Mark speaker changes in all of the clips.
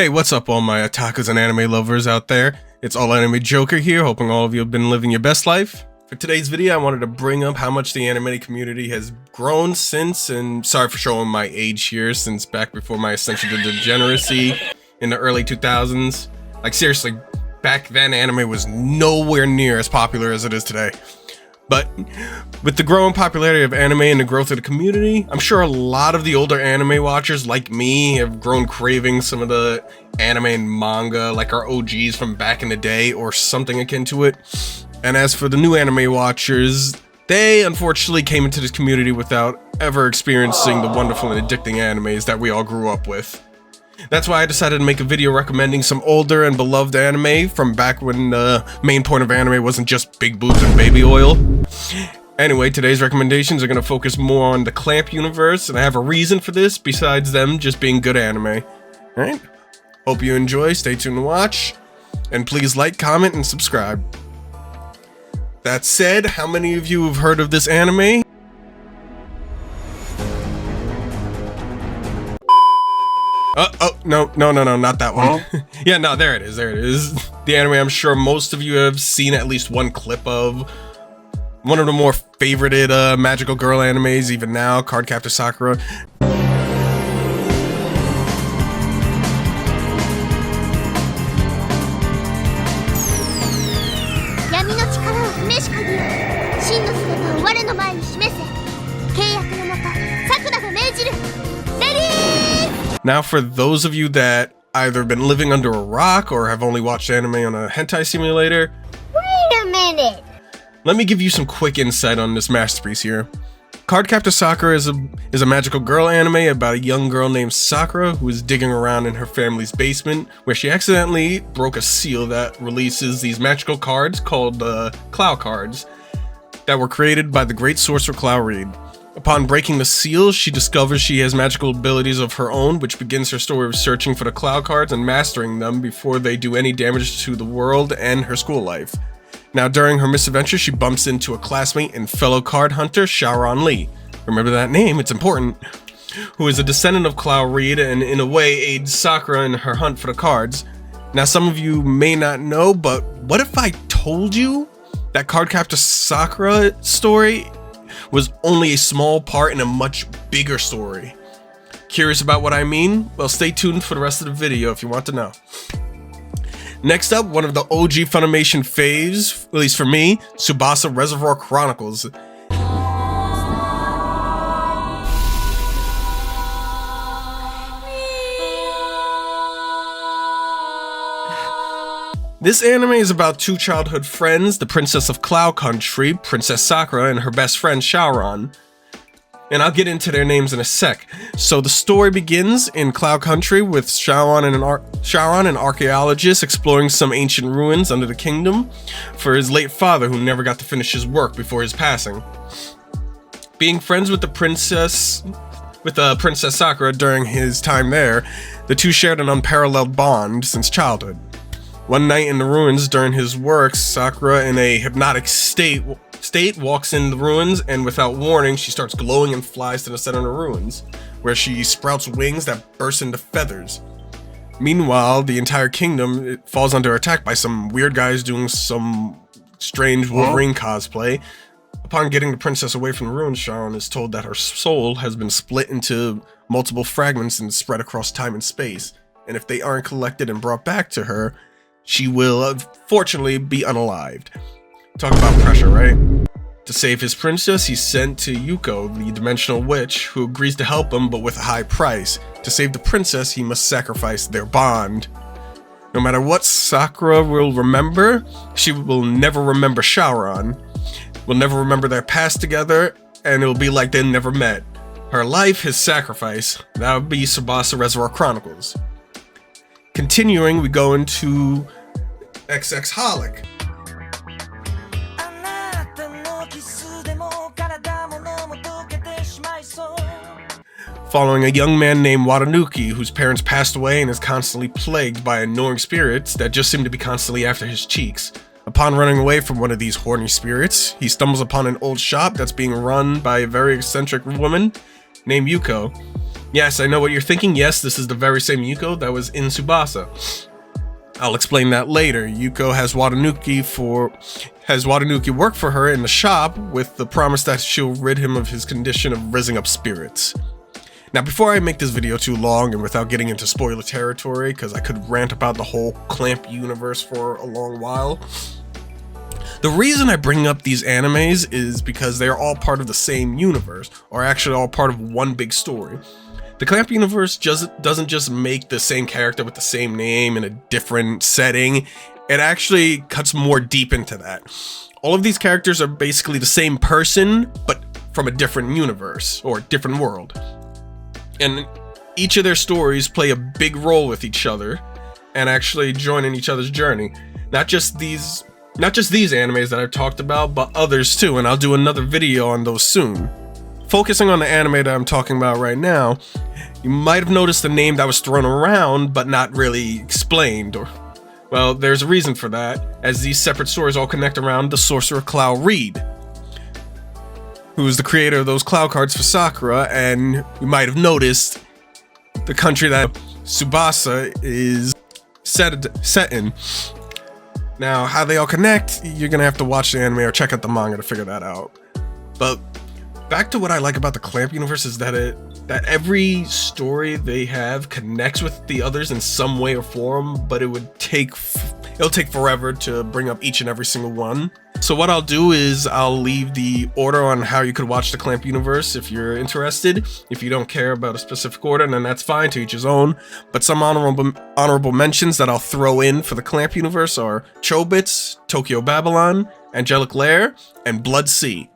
Speaker 1: Hey, what's up all my otakus and anime lovers out there? It's All Anime Joker here, hoping all of you have been living your best life. For today's video, I wanted to bring up how much the anime community has grown since, and sorry for showing my age here, since back before my ascension to degeneracy in the early 2000s. Like seriously, back then anime was nowhere near as popular as it is today. But with the growing popularity of anime and the growth of the community, I'm sure a lot of the older anime watchers like me have grown craving some of the anime and manga like our OGs from back in the day or something akin to it. And as for the new anime watchers, they unfortunately came into this community without ever experiencing the wonderful and addicting animes that we all grew up with. That's why I decided to make a video recommending some older and beloved anime from back when the main point of anime wasn't just big boobs and baby oil. Anyway, today's recommendations are going to focus more on the Clamp universe, and I have a reason for this besides them just being good anime. Alright? Hope you enjoy, stay tuned to watch, and please like, comment, and subscribe. That said, how many of you have heard of this anime? No, not that one. Yeah, no, there it is. The anime I'm sure most of you have seen at least one clip of. One of the more favorited magical girl animes even now, Cardcaptor Sakura. Now, for those of you that either been living under a rock or have only watched anime on a hentai simulator,
Speaker 2: wait a minute.
Speaker 1: Let me give you some quick insight on this masterpiece here. Cardcaptor Sakura is a magical girl anime about a young girl named Sakura who is digging around in her family's basement where she accidentally broke a seal that releases these magical cards called Clow cards that were created by the great sorcerer Clow Reed. Upon breaking the seal, she discovers she has magical abilities of her own, which begins her story of searching for the Clow cards and mastering them before they do any damage to the world and her school life. Now, during her misadventure, she bumps into a classmate and fellow card hunter, Shaoran Lee. Remember that name, it's important. Who is a descendant of Clow Reed and in a way aids Sakura in her hunt for the cards. Now, some of you may not know, but what if I told you that Cardcaptor Sakura story was only a small part in a much bigger story? Curious about what I mean? Well, stay tuned for the rest of the video if you want to know. Next up, one of the OG Funimation faves, at least for me, Tsubasa Reservoir Chronicles. This anime is about two childhood friends, the Princess of Clow Country, Princess Sakura, and her best friend Shaoran. And I'll get into their names in a sec. So the story begins in Clow Country with Shaoran, an archaeologist, exploring some ancient ruins under the kingdom for his late father who never got to finish his work before his passing. Being friends with Princess Sakura during his time there, the two shared an unparalleled bond since childhood. One night in the ruins during his work, Sakura, in a hypnotic state walks in the ruins, and without warning, she starts glowing and flies to the center of the ruins, where she sprouts wings that burst into feathers. Meanwhile, the entire kingdom falls under attack by some weird guys doing some strange Wolverine cosplay. Upon getting the princess away from the ruins, Sharon is told that her soul has been split into multiple fragments and spread across time and space, and if they aren't collected and brought back to her, she will unfortunately be unalived. Talk about pressure, right? To save his princess, he's sent to Yuko, the dimensional witch, who agrees to help him but with a high price. To save the princess, he must sacrifice their bond. No matter what Sakura will remember, she will never remember Shaoran, will never remember their past together, and it'll be like they never met. Her life, his sacrifice. That would be Tsubasa Reservoir Chronicles. Continuing, we go into xxXHolic. Following a young man named Watanuki, whose parents passed away and is constantly plagued by annoying spirits that just seem to be constantly after his cheeks. Upon running away from one of these horny spirits, he stumbles upon an old shop that's being run by a very eccentric woman named Yuko. Yes, I know what you're thinking. Yes, this is the very same Yuko that was in Tsubasa. I'll explain that later. Yuko has Watanuki work for her in the shop with the promise that she'll rid him of his condition of raising up spirits. Now, before I make this video too long and without getting into spoiler territory, because I could rant about the whole Clamp universe for a long while, the reason I bring up these animes is because they're all part of the same universe, or actually all part of one big story. The Clamp universe doesn't just make the same character with the same name in a different setting, it actually cuts more deep into that. All of these characters are basically the same person, but from a different universe, or different world. And each of their stories play a big role with each other, and actually join in each other's journey. Not just these animes that I've talked about, but others too, and I'll do another video on those soon. Focusing on the anime that I'm talking about right now, you might have noticed a name that was thrown around, but not really explained, or, well, there's a reason for that, as these separate stories all connect around the sorcerer Cloud Reed, who is the creator of those cloud cards for Sakura, and you might have noticed the country that Tsubasa is set in. Now, how they all connect, you're gonna have to watch the anime or check out the manga to figure that out. But back to what I like about the Clamp universe is that every story they have connects with the others in some way or form, but it'll take forever to bring up each and every single one. So what I'll do is I'll leave the order on how you could watch the Clamp universe if you're interested. If you don't care about a specific order, then that's fine, to each his own. But some honorable mentions that I'll throw in for the Clamp universe are Chobits, Tokyo Babylon, Angelic Lair, and Blood Sea.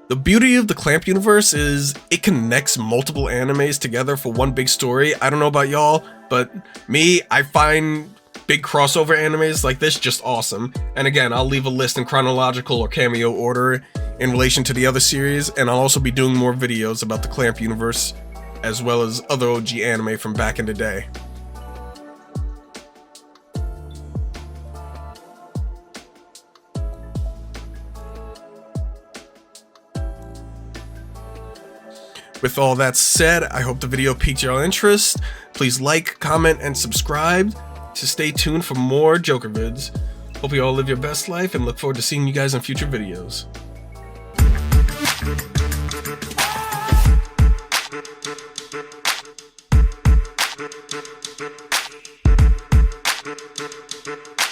Speaker 1: The beauty of the Clamp universe is it connects multiple animes together for one big story. I don't know about y'all, but me, I find big crossover animes like this just awesome. And again, I'll leave a list in chronological or cameo order in relation to the other series, and I'll also be doing more videos about the Clamp universe, as well as other OG anime from back in the day. With all that said, I hope the video piqued your interest. Please like, comment, and subscribe to stay tuned for more Joker vids. Hope you all live your best life and look forward to seeing you guys in future videos.